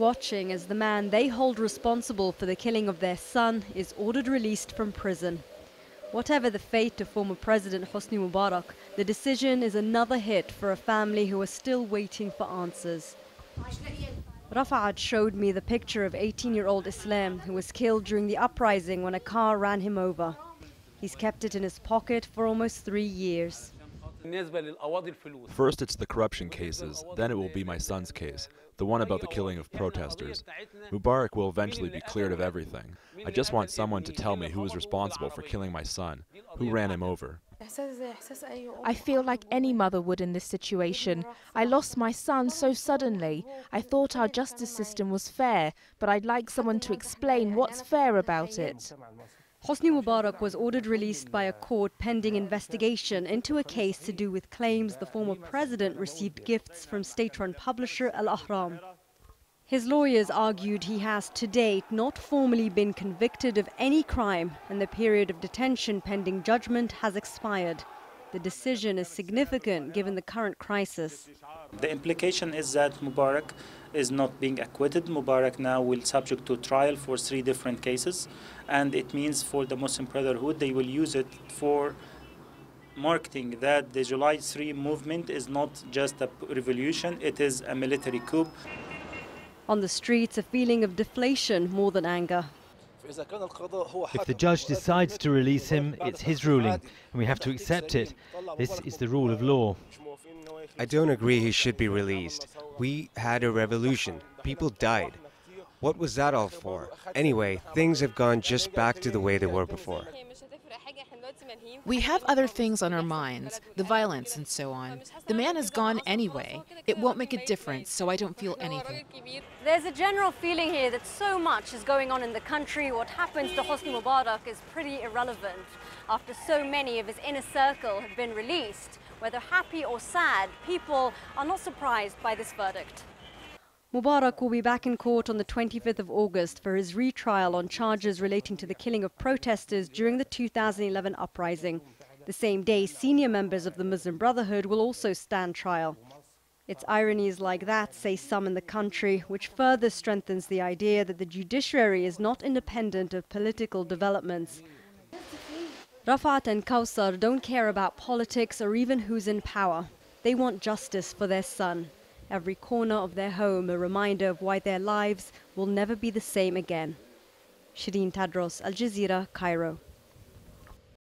watching as the man they hold responsible for the killing of their son is ordered released from prison. Whatever the fate of former President Hosni Mubarak, the decision is another hit for a family who are still waiting for answers. Rafa'at showed me the picture of 18-year-old Islam, who was killed during the uprising when a car ran him over. He's kept it in his pocket for almost 3 years. First it's the corruption cases, then it will be my son's case, the one about the killing of protesters. Mubarak will eventually be cleared of everything. I just want someone to tell me who was responsible for killing my son, who ran him over. I feel like any mother would in this situation. I lost my son so suddenly. I thought our justice system was fair, but I'd like someone to explain what's fair about it. Hosni Mubarak was ordered released by a court pending investigation into a case to do with claims the former president received gifts from state-run publisher Al-Ahram. His lawyers argued he has to date not formally been convicted of any crime and the period of detention pending judgment has expired. The decision is significant given the current crisis. The implication is that Mubarak is not being acquitted. Mubarak now will subject to trial for 3 different cases, and it means for the Muslim Brotherhood they will use it for marketing that the July 3 movement is not just a revolution, it is a military coup. On the streets, a feeling of deflation more than anger. If the judge decides to release him, it's his ruling, and we have to accept it. This is the rule of law. I don't agree he should be released. We had a revolution. People died. What was that all for? Anyway, things have gone just back to the way they were before. We have other things on our minds, the violence and so on. The man is gone anyway. It won't make a difference, so I don't feel anything. There's a general feeling here that so much is going on in the country. What happens to Hosni Mubarak is pretty irrelevant. After so many of his inner circle have been released, whether happy or sad, people are not surprised by this verdict. Mubarak will be back in court on the 25th of August for his retrial on charges relating to the killing of protesters during the 2011 uprising. The same day, senior members of the Muslim Brotherhood will also stand trial. It's ironies like that, say some in the country, which further strengthens the idea that the judiciary is not independent of political developments. Rafat and Kausar don't care about politics or even who's in power. They want justice for their son. Every corner of their home a reminder of why their lives will never be the same again. Sherine, Tadros, Al Jazeera, Cairo.